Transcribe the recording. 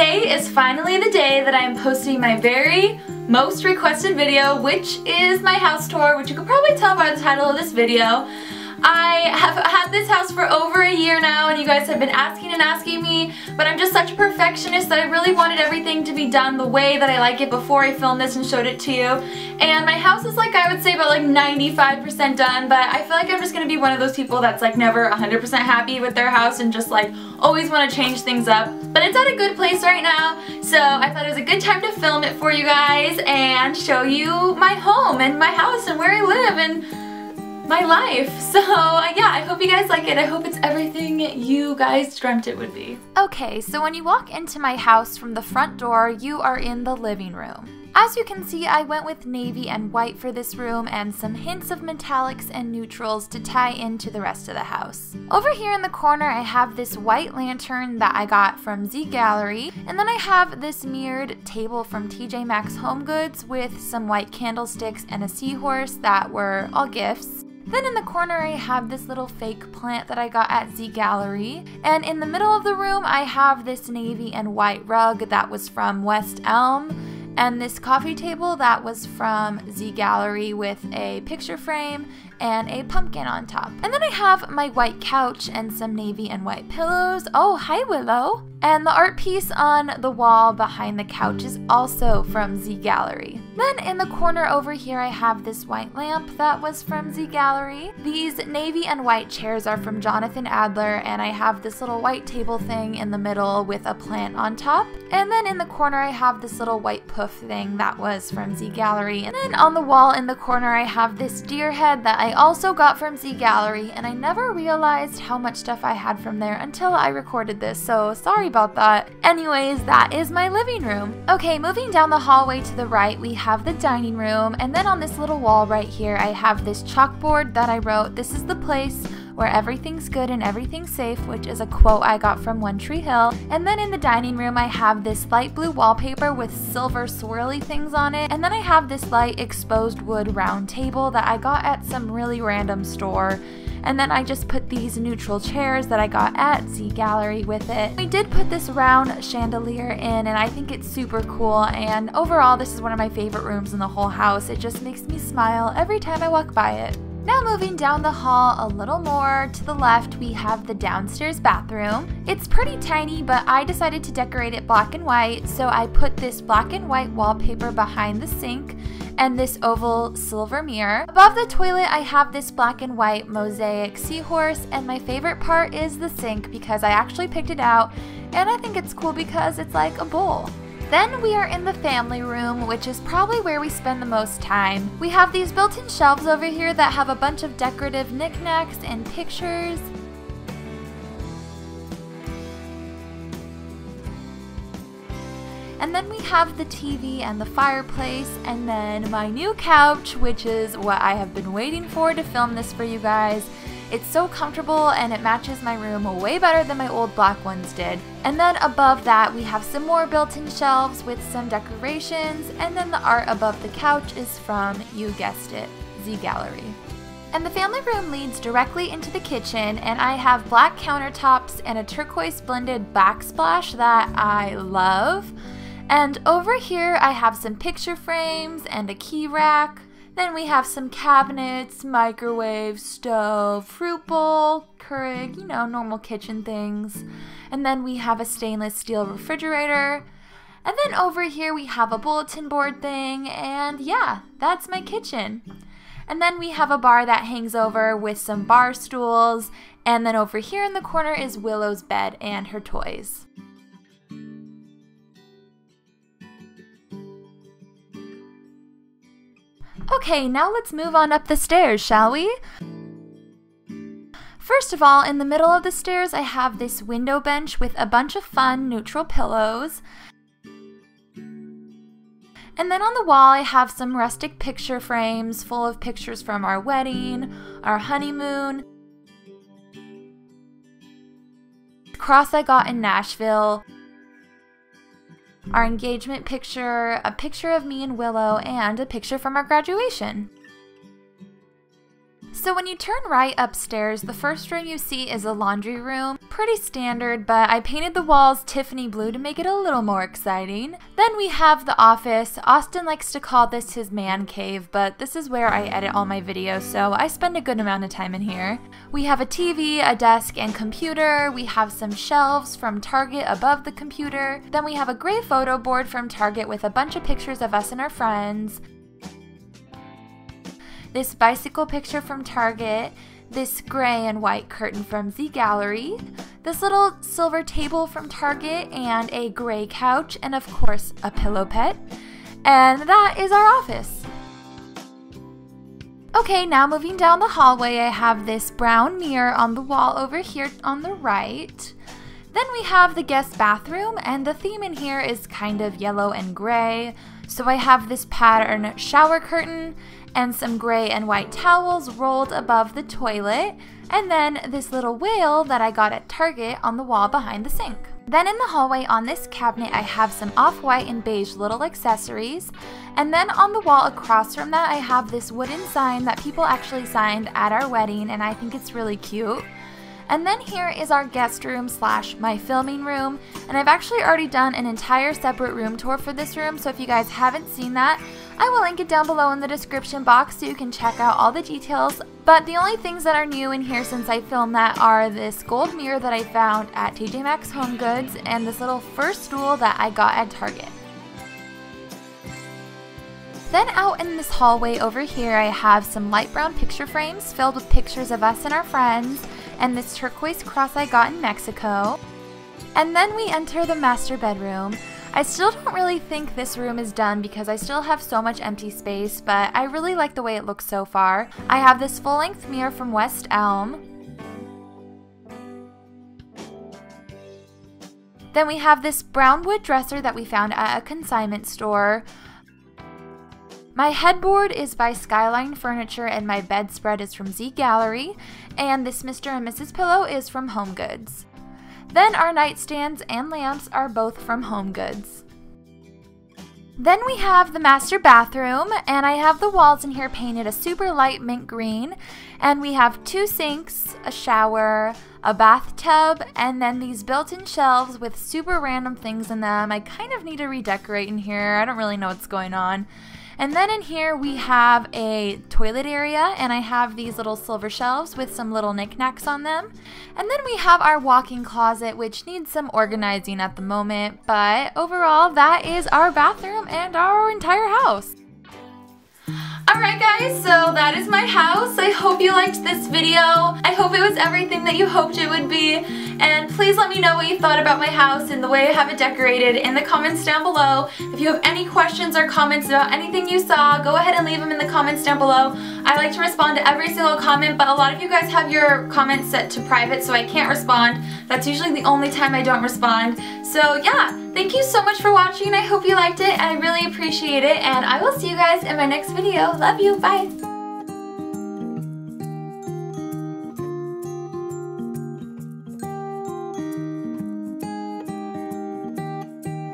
today is finally the day that I am posting my very most requested video, which is my house tour, which you can probably tell by the title of this video. I have had this house for over a year now, and you guys have been asking me, but I'm just such a perfectionist that I really wanted everything to be done the way that I like it before I filmed this and showed it to you. And my house is like, I would say about like 95% done, but I feel like I'm just gonna be one of those people that's like never 100% happy with their house and just like always want to change things up. But it's at a good place right now, so I thought it was a good time to film it for you guys and show you my home and my house and where I live and my life. So yeah, I hope you guys like it. I hope it's everything you guys dreamt it would be. Okay, so when you walk into my house from the front door, you are in the living room. As you can see, I went with navy and white for this room and some hints of metallics and neutrals to tie into the rest of the house. Over here in the corner, I have this white lantern that I got from Z Gallery, and then I have this mirrored table from TJ Maxx Home Goods with some white candlesticks and a seahorse that were all gifts. Then in the corner I have this little fake plant that I got at Z Gallery, and in the middle of the room I have this navy and white rug that was from West Elm, and this coffee table that was from Z Gallery with a picture frame and a pumpkin on top. And then I have my white couch and some navy and white pillows. Oh, hi Willow! And the art piece on the wall behind the couch is also from Z Gallery. Then in the corner over here I have this white lamp that was from Z Gallery. These navy and white chairs are from Jonathan Adler, and I have this little white table thing in the middle with a plant on top. And then in the corner I have this little white poof thing that was from Z Gallery. And then on the wall in the corner I have this deer head that I also got from Z Gallery, and I never realized how much stuff I had from there until I recorded this, so sorry about that. Anyways, that is my living room. Okay, moving down the hallway to the right, we have the dining room, and then on this little wall right here, I have this chalkboard that I wrote, "This is the place where everything's good and everything's safe," which is a quote I got from One Tree Hill. And then in the dining room, I have this light blue wallpaper with silver swirly things on it. And then I have this light exposed wood round table that I got at some really random store. And then I just put these neutral chairs that I got at Z Gallery with it. We did put this round chandelier in, and I think it's super cool, and overall this is one of my favorite rooms in the whole house. It just makes me smile every time I walk by it. Now moving down the hall a little more to the left, we have the downstairs bathroom. It's pretty tiny, but I decided to decorate it black and white, so I put this black and white wallpaper behind the sink and this oval silver mirror. Above the toilet, I have this black and white mosaic seahorse, and my favorite part is the sink because I actually picked it out, and I think it's cool because it's like a bowl. Then we are in the family room, which is probably where we spend the most time. We have these built-in shelves over here that have a bunch of decorative knickknacks and pictures. And then we have the TV and the fireplace, and then my new couch, which is what I have been waiting for to film this for you guys. It's so comfortable and it matches my room way better than my old black ones did. And then above that we have some more built-in shelves with some decorations, and then the art above the couch is from, you guessed it, Z Gallery. And the family room leads directly into the kitchen, and I have black countertops and a turquoise blended backsplash that I love. And over here I have some picture frames and a key rack. Then we have some cabinets, microwave, stove, fruit bowl, Keurig, you know, normal kitchen things. And then we have a stainless steel refrigerator. And then over here we have a bulletin board thing, and yeah, that's my kitchen. And then we have a bar that hangs over with some bar stools, and then over here in the corner is Willow's bed and her toys. Okay, now let's move on up the stairs, shall we? First of all, in the middle of the stairs, I have this window bench with a bunch of fun neutral pillows. And then on the wall, I have some rustic picture frames full of pictures from our wedding, our honeymoon, the cross I got in Nashville, our engagement picture, a picture of me and Willow, and a picture from our graduation. So when you turn right upstairs, the first room you see is a laundry room. Pretty standard, but I painted the walls Tiffany blue to make it a little more exciting. Then we have the office. Austin likes to call this his man cave, but this is where I edit all my videos, so I spend a good amount of time in here. We have a TV, a desk, and computer. We have some shelves from Target above the computer. Then we have a gray photo board from Target with a bunch of pictures of us and our friends. This bicycle picture from Target, this gray and white curtain from Z Gallery, this little silver table from Target, and a gray couch, and of course a pillow pet. And that is our office. Okay, now moving down the hallway, I have this brown mirror on the wall over here on the right. Then we have the guest bathroom, and the theme in here is kind of yellow and gray. So I have this pattern shower curtain and some gray and white towels rolled above the toilet, and then this little whale that I got at Target on the wall behind the sink. Then in the hallway on this cabinet I have some off-white and beige little accessories, and then on the wall across from that I have this wooden sign that people actually signed at our wedding, and I think it's really cute. And then here is our guest room slash my filming room, and I've actually already done an entire separate room tour for this room, so if you guys haven't seen that, I will link it down below in the description box so you can check out all the details. But the only things that are new in here since I filmed that are this gold mirror that I found at TJ Maxx Home Goods and this little fur stool that I got at Target. Then out in this hallway over here I have some light brown picture frames filled with pictures of us and our friends, and this turquoise cross I got in Mexico. And then we enter the master bedroom. I still don't really think this room is done because I still have so much empty space, but I really like the way it looks so far. I have this full-length mirror from West Elm. Then we have this brown wood dresser that we found at a consignment store. My headboard is by Skyline Furniture and my bedspread is from Z Gallery, and this Mr. and Mrs. Pillow is from Home Goods. Then our nightstands and lamps are both from Home Goods. Then we have the master bathroom, and I have the walls in here painted a super light mint green, and we have 2 sinks, a shower, a bathtub, and then these built-in shelves with super random things in them. I kind of need to redecorate in here. I don't really know what's going on. And then in here we have a toilet area, and I have these little silver shelves with some little knickknacks on them. And then we have our walk-in closet, which needs some organizing at the moment, but overall that is our bathroom and our entire house. Alright guys, so that is my house. I hope you liked this video. I hope it was everything that you hoped it would be. And please let me know what you thought about my house and the way I have it decorated in the comments down below. If you have any questions or comments about anything you saw, go ahead and leave them in the comments down below. I like to respond to every single comment, but a lot of you guys have your comments set to private, so I can't respond. That's usually the only time I don't respond. So yeah, thank you so much for watching. I hope you liked it, and I really appreciate it, and I will see you guys in my next video. Love you, bye!